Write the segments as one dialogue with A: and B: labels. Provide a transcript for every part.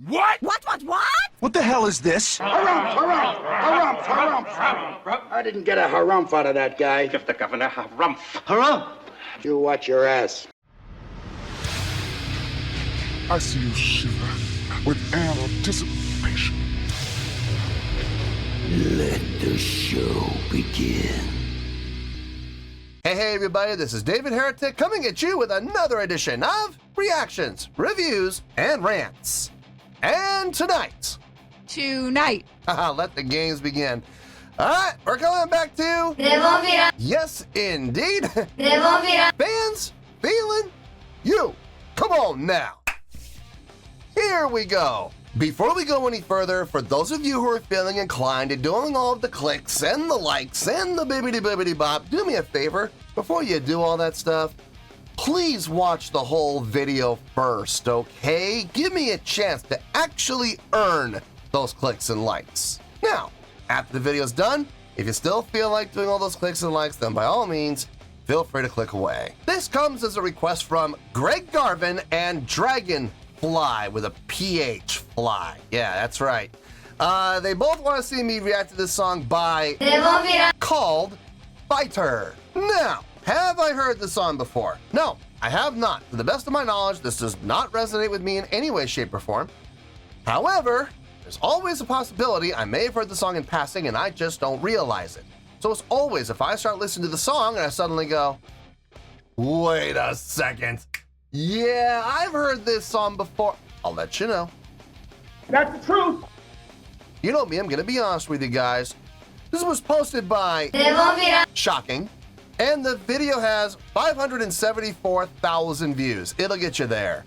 A: What?
B: What?
C: What the hell is this?
D: Harumph. I didn't get a harumph out of that guy.
A: Give the governor harumph.
C: Harumph!
D: You watch your ass.
E: I see you shiver with anticipation.
F: Let the show begin.
G: Hey everybody, this is David Heretic coming at you with another edition of Reactions, Reviews, and Rants. And tonight, let the games begin. Alright, we're coming back to
B: Nemophila
G: yes indeed,
B: Fans
G: Fans Feeling You. Come on now. Here we go. Before we go any further, for those of you who are feeling inclined to doing all of the clicks and the likes and the bibbidi bop, do me a favor, before you do all that stuff, please watch the whole video first, okay? Give me a chance to actually earn those clicks and likes. Now, after the video's done, if you still feel like doing all those clicks and likes, then by all means, feel free to click away. This comes as a request from Greg Garvin and Dragonfly with a PH, fly. Yeah, that's right. They both want to see me react to this song by
B: Nemophila
G: called Fighter. Now, have I heard this song before? No, I have not. To the best of my knowledge, this does not resonate with me in any way, shape, or form. However, there's always a possibility I may have heard the song in passing and I just don't realize it. So it's always, if I start listening to the song and I suddenly go, wait a second. Yeah, I've heard this song before. I'll let you know.
D: That's the truth.
G: You know me, I'm gonna be honest with you guys. This was posted by
B: Nemophila
G: Shocking, and the video has 574,000 views. It'll get you there.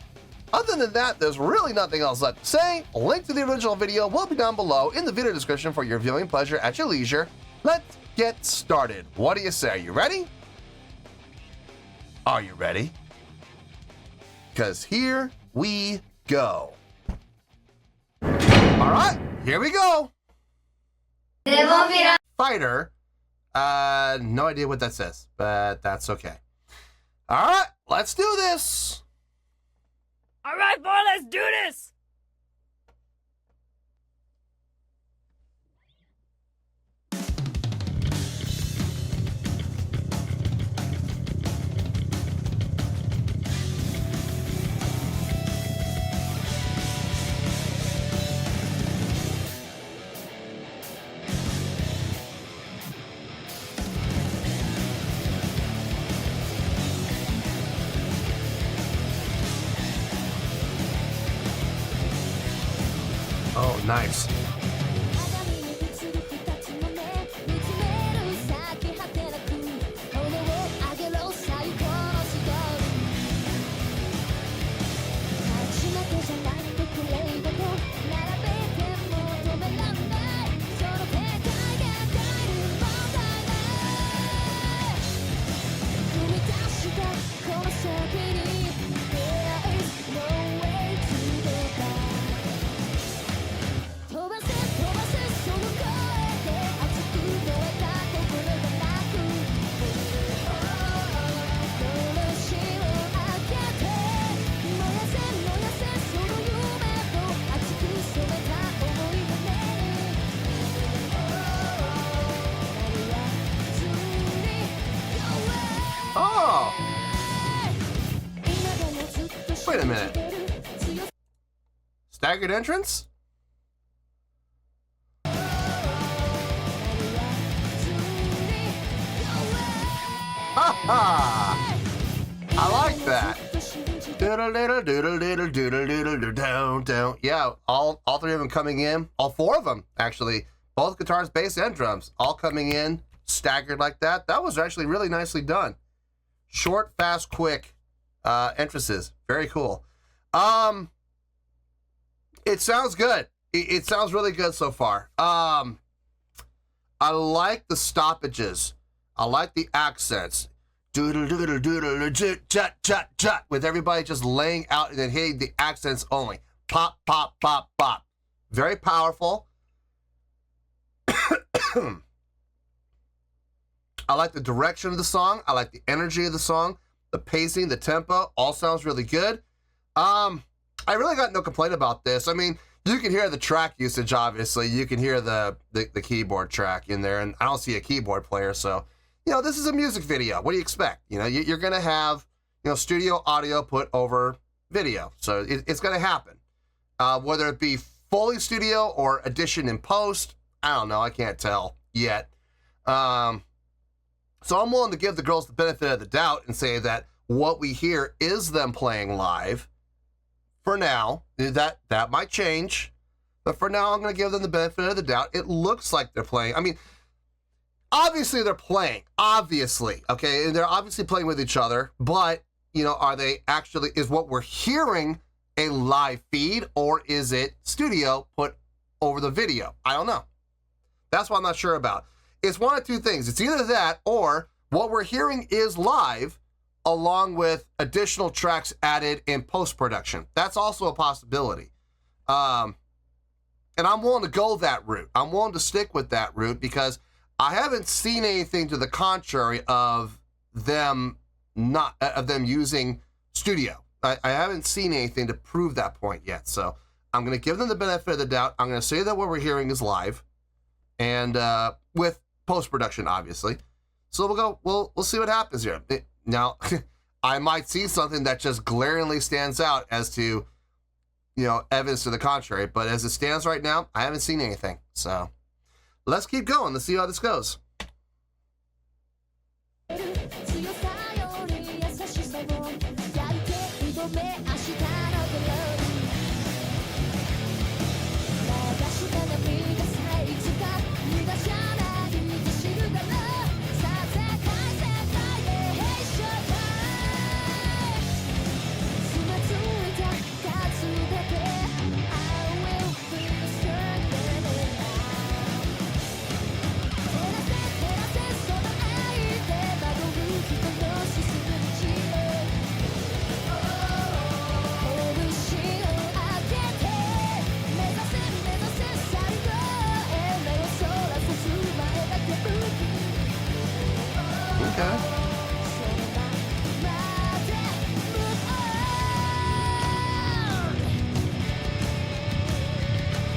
G: Other than that, there's really nothing else left to say. A link to the original video will be down below in the video description for your viewing pleasure at your leisure. Let's get started. What do you say? Are you ready? Are you ready? Because here we go. All right, here we go.
B: Nemophila
G: Fighter. No idea what that says, but that's okay. All right, let's do this.
B: All right, boy, let's do this.
G: Oh, nice. Oh! Wait a minute. Staggered entrance? Ha ha! I like that. Doodle doodle doodle doodle doodle doodle down down. Yeah, all three of them coming in. All four of them, actually. Both guitars, bass, and drums, all coming in staggered like that. That was actually really nicely done. Short, fast, quick entrances. Very cool. It sounds good. It sounds really good so far. I like the stoppages. I like the accents. Doodle doodle doodle jut jut jut with everybody just laying out and then hitting the accents only. Pop pop pop pop. Very powerful. I like the direction of the song. I like the energy of the song, the pacing, the tempo. All sounds really good. I really got no complaint about this. I mean, you can hear the track usage, obviously. You can hear the keyboard track in there, and I don't see a keyboard player, so, you know, this is a music video. What do you expect? You know, you're going to have, you know, studio audio put over video, so it's going to happen. Whether it be fully studio or addition in post, I don't know. I can't tell yet. So I'm willing to give the girls the benefit of the doubt and say that what we hear is them playing live. For now, that might change, but for now, I'm going to give them the benefit of the doubt. It looks like they're playing. I mean, obviously they're playing, obviously, okay? And they're obviously playing with each other, but, you know, are they actually, is what we're hearing a live feed, or is it studio put over the video? I don't know. That's what I'm not sure about. It's one of two things. It's either that, or what we're hearing is live, along with additional tracks added in post-production. That's also a possibility. And I'm willing to go that route. I'm willing to stick with that route because I haven't seen anything to the contrary of them using studio. I haven't seen anything to prove that point yet. So I'm going to give them the benefit of the doubt. I'm going to say that what we're hearing is live, and with post-production, obviously. So we'll see what happens here. Now, I might see something that just glaringly stands out as to, you know, evidence to the contrary. But as it stands right now, I haven't seen anything. So let's keep going. Let's see how this goes.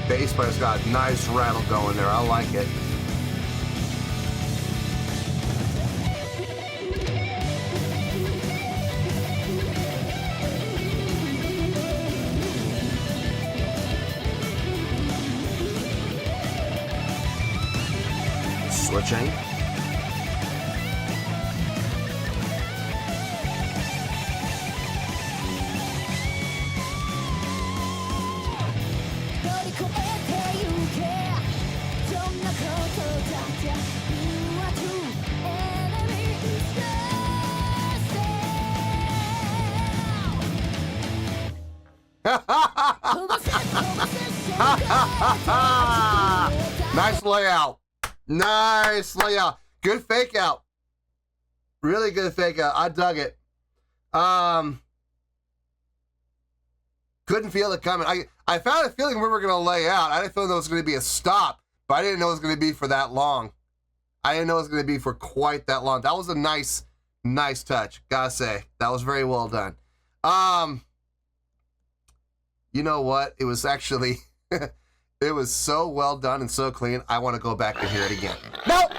G: Bass player's got a nice rattle going there. I like it. Switching. Nice layout. Nice layout. Good fake out. Really good fake out. I dug it. Couldn't feel it coming. I found a feeling we were going to lay out. I didn't feel there was going to be a stop, but I didn't know it was going to be for that long. I didn't know it was going to be for quite that long. That was a nice touch. Gotta say, that was very well done. You know what? It was actually, it was so well done and so clean. I want to go back and hear it again. No,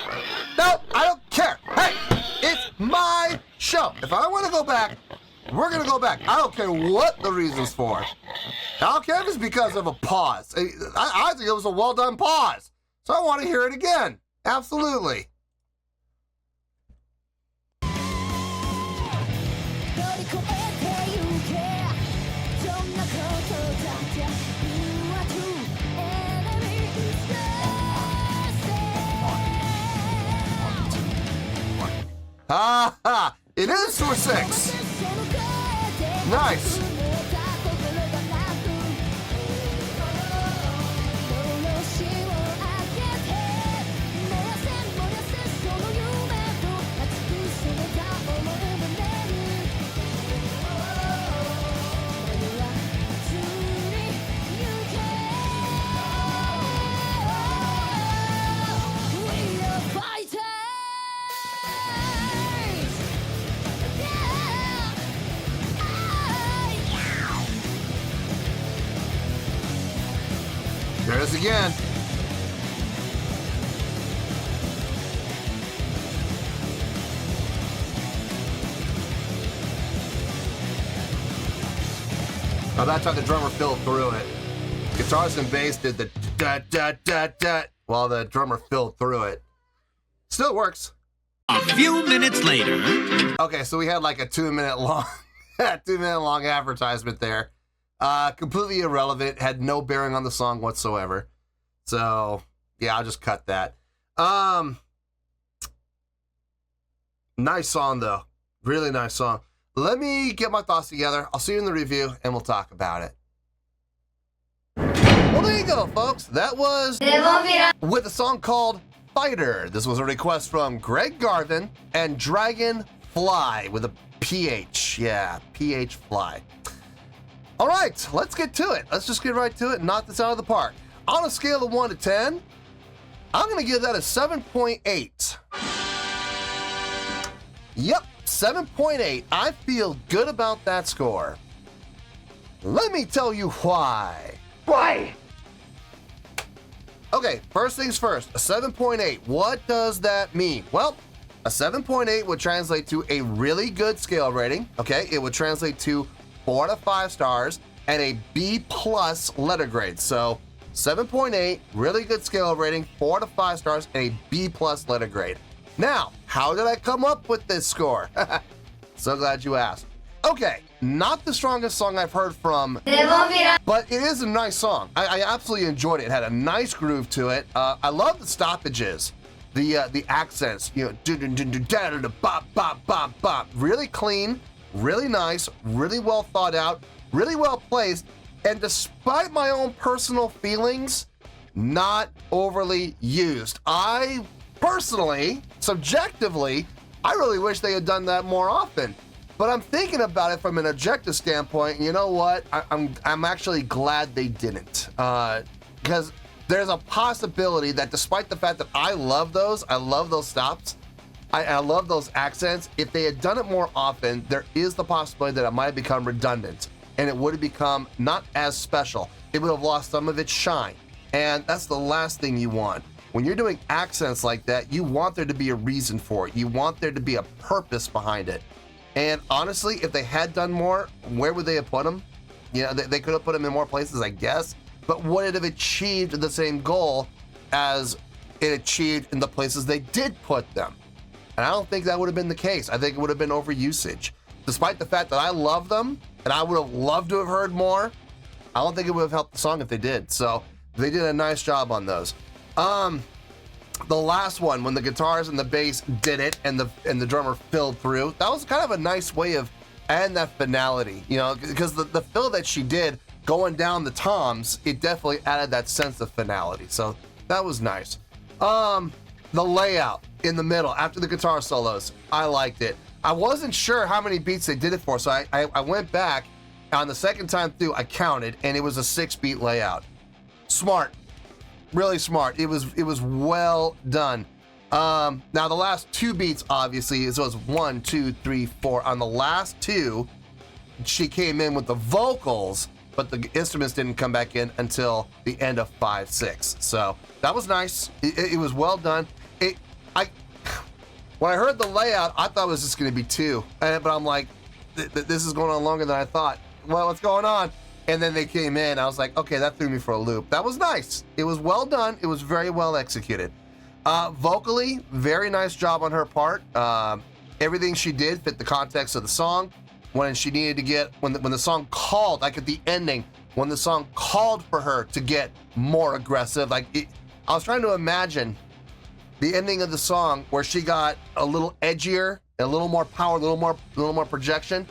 G: I don't care. Hey, it's my show. If I want to go back, we're going to go back. I don't care what the reason's for. I don't care if it's because of a pause. I think it was a well done pause. So I want to hear it again. Absolutely. Ha! It is 2-6. Nice. There it is again. Oh, that's how the drummer filled through it. Guitars and bass did the da-da-da-da while the drummer filled through it. Still works.
A: A few minutes later.
G: Okay, so we had like a 2-minute long, 2-minute long advertisement there. Completely irrelevant, had no bearing on the song whatsoever. So, yeah, I'll just cut that. Nice song, though. Really nice song. Let me get my thoughts together. I'll see you in the review, and we'll talk about it. Well, there you go, folks. That was with a song called Fighter. This was a request from Greg Garvin and Dragonfly with a PH. Yeah, PH Fly. All right, let's get to it. Let's just get right to it and knock this out of the park. On a scale of 1 to 10, I'm going to give that a 7.8. Yep, 7.8. I feel good about that score. Let me tell you why.
D: Why?
G: Okay, first things first, a 7.8. What does that mean? Well, a 7.8 would translate to a really good scale rating, okay? It would translate to 4 to 5 stars and a B+ letter grade. So 7.8, really good scale rating, 4 to 5 stars, and a B+ letter grade. Now, how did I come up with this score? So glad you asked. Okay, not the strongest song I've heard from, but it is a nice song. I absolutely enjoyed it. It had a nice groove to it. I love the stoppages, the accents, you know, bop, bop, bop, bop. Really clean, really nice, really well thought out, really well placed, and despite my own personal feelings, not overly used. I personally, subjectively, I really wish they had done that more often. But I'm thinking about it from an objective standpoint. You know what? I'm actually glad they didn't, because there's a possibility that despite the fact that I love those stops, I love those accents. If they had done it more often, there is the possibility that it might have become redundant and it would have become not as special. It would have lost some of its shine, and that's the last thing you want. When you're doing accents like that, you want there to be a reason for it. You want there to be a purpose behind it. And honestly, if they had done more, where would they have put them? You know, they could have put them in more places, I guess, but would it have achieved the same goal as it achieved in the places they did put them? And I don't think that would have been the case. I think it would have been overusage. Despite the fact that I love them, and I would have loved to have heard more, I don't think it would have helped the song if they did. So they did a nice job on those. The last one, when the guitars and the bass did it and the drummer filled through, that was kind of a nice way of adding that finality, you know, because the fill that she did going down the toms, it definitely added that sense of finality. So that was nice. The layout in the middle after the guitar solos, I liked it. I wasn't sure how many beats they did it for, so I went back on the second time through, I counted, and it was a 6-beat layout. Smart. Really smart. It was well done. Now the last 2 beats, obviously, so it was 1, 2, 3, 4. On the last 2, she came in with the vocals, but the instruments didn't come back in until the end of 5, 6. So that was nice. It was well done. When I heard the layout, I thought it was just going to be 2, but I'm like, this is going on longer than I thought. Well, what's going on? And then they came in. I was like, okay, that threw me for a loop. That was nice. It was well done. It was very well executed. Vocally, very nice job on her part. Everything she did fit the context of the song. When she needed to get, when the song called, like at the ending, when the song called for her to get more aggressive, I was trying to imagine the ending of the song where she got a little edgier, a little more power, a little more projection.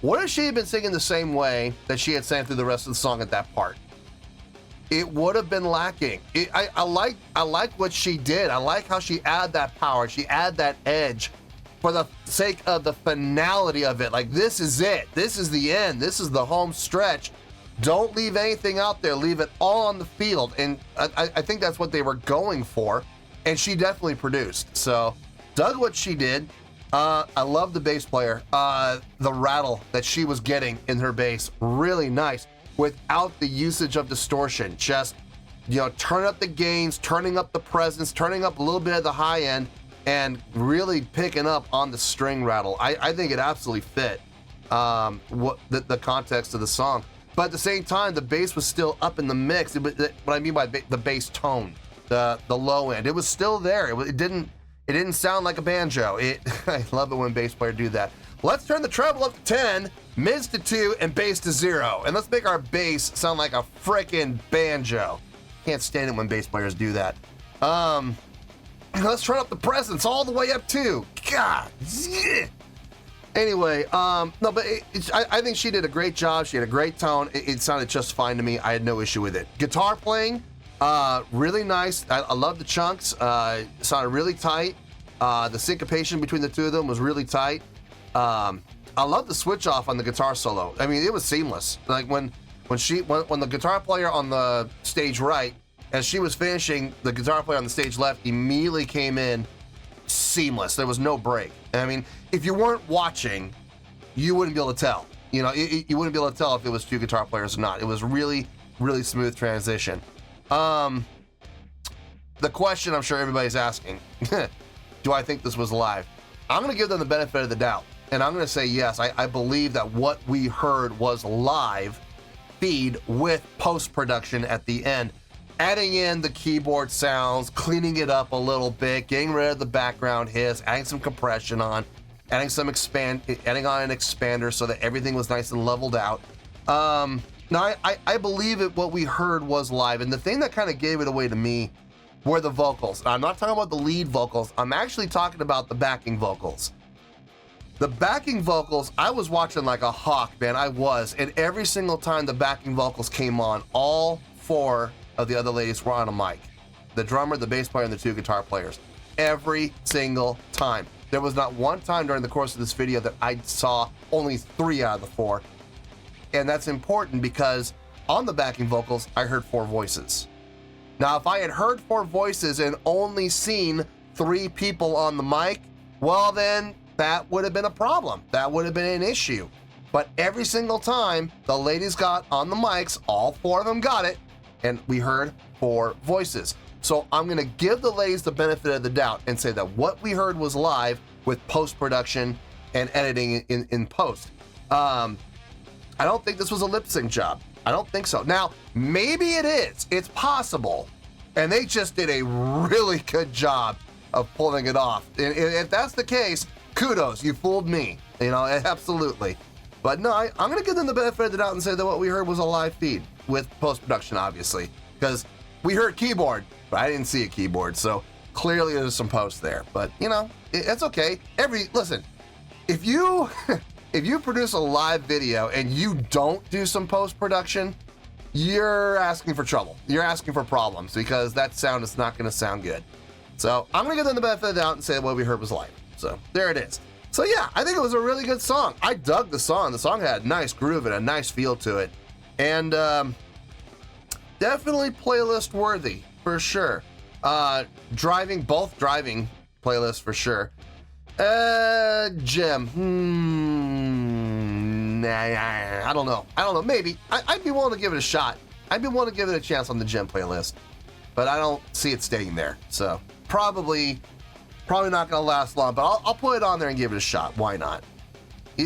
G: What if she had been singing the same way that she had sang through the rest of the song at that part? It would have been lacking. I like what she did. I like how she added that power. She added that edge for the sake of the finality of it. Like, this is it. This is the end. This is the home stretch. Don't leave anything out there. Leave it all on the field. And I think that's what they were going for. And she definitely produced. So, dug what she did. I love the bass player. The rattle that she was getting in her bass, really nice, without the usage of distortion. Just turning up the gains, turning up the presence, turning up a little bit of the high end, and really picking up on the string rattle. I think it absolutely fit what the context of the song. But at the same time, the bass was still up in the mix. What I mean by the bass tone, the low end, it was still there. It didn't sound like a banjo. I love it when bass players do that. Let's turn the treble up to 10, mids to 2, and bass to 0. And let's make our bass sound like a frickin' banjo. Can't stand it when bass players do that. Let's turn up the presence all the way up too. God. Yeah. Anyway, no, but I think she did a great job. She had a great tone. It sounded just fine to me. I had no issue with it. Guitar playing, really nice. I love the chunks. It sounded really tight. The syncopation between the two of them was really tight. I love the switch off on the guitar solo. I mean, it was seamless. Like when the guitar player on the stage right, as she was finishing, the guitar player on the stage left immediately came in seamless. There was no break. I mean, if you weren't watching, you wouldn't be able to tell. You wouldn't be able to tell if it was two guitar players or not. It was really, really smooth transition. The question I'm sure everybody's asking, do I think this was live? I'm going to give them the benefit of the doubt. And I'm going to say yes, I believe that what we heard was live feed with post-production at the end. Adding in the keyboard sounds, cleaning it up a little bit, getting rid of the background hiss, adding some compression on, adding on an expander so that everything was nice and leveled out. Now, I believe what we heard was live, and the thing that kind of gave it away to me were the vocals. I'm not talking about the lead vocals. I'm actually talking about the backing vocals. The backing vocals, I was watching like a hawk, man. I was, and every single time the backing vocals came on, all 4 of the other ladies were on a mic. The drummer, the bass player, and the 2 guitar players. Every single time. There was not one time during the course of this video that I saw only 3 out of the 4. And that's important because on the backing vocals, I heard 4 voices. Now, if I had heard 4 voices and only seen 3 people on the mic, well then, that would have been a problem. That would have been an issue. But every single time the ladies got on the mics, all 4 of them got it, and we heard 4 voices. So I'm gonna give the ladies the benefit of the doubt and say that what we heard was live with post-production and editing in post. I don't think this was a lip sync job. I don't think so. Now, maybe it is. It's possible. And they just did a really good job of pulling it off. And if that's the case, kudos, you fooled me. Absolutely. But no, I'm gonna give them the benefit of the doubt and say that what we heard was a live feed with post-production, obviously, because we heard keyboard, but I didn't see a keyboard, so clearly there's some post there. But it's okay. Listen, if you produce a live video and you don't do some post-production, you're asking for trouble. You're asking for problems because that sound is not going to sound good. So I'm going to give them the benefit of the doubt and say what we heard was live. So there it is. So yeah, I think it was a really good song. I dug the song. The song had a nice groove and a nice feel to it. And definitely playlist worthy for sure. Both driving playlists for sure. Gem. I don't know. Maybe. I'd be willing to give it a shot. I'd be willing to give it a chance on the Gem playlist. But I don't see it staying there. So probably not going to last long. But I'll put it on there and give it a shot. Why not?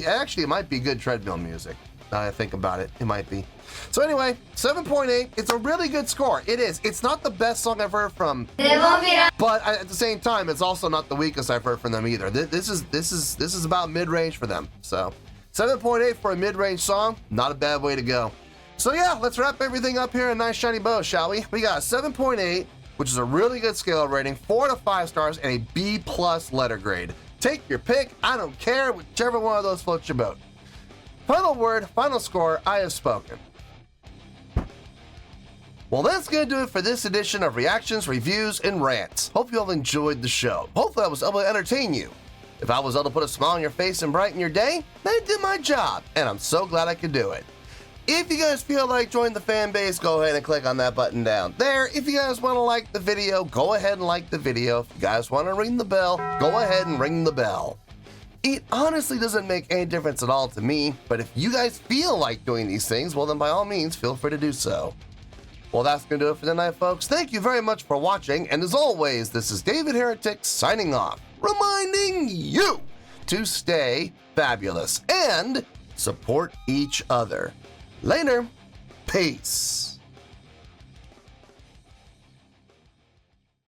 G: Actually, it might be good treadmill music. Now I think about it. It might be. So anyway, 7.8. It's a really good score. It is. It's not the best song I've heard from, but at the same time, it's also not the weakest I've heard from them either. This is about mid-range for them. So 7.8 for a mid-range song, not a bad way to go. So yeah, let's wrap everything up here in a nice shiny bow, shall we? We got a 7.8, which is a really good scale rating, 4 to 5 stars, and a B+ letter grade. Take your pick. I don't care. Whichever one of those floats your boat. Final word, final score, I have spoken. Well, that's going to do it for this edition of Reactions, Reviews, and Rants. Hope you all enjoyed the show. Hopefully I was able to entertain you. If I was able to put a smile on your face and brighten your day, then I did my job, and I'm so glad I could do it. If you guys feel like joining the fan base, go ahead and click on that button down there. If you guys want to like the video, go ahead and like the video. If you guys want to ring the bell, go ahead and ring the bell. It honestly doesn't make any difference at all to me, but if you guys feel like doing these things, well then by all means, feel free to do so. Well, that's going to do it for tonight, folks. Thank you very much for watching, and as always, this is David Heretic signing off, reminding you to stay fabulous and support each other. Later. Peace.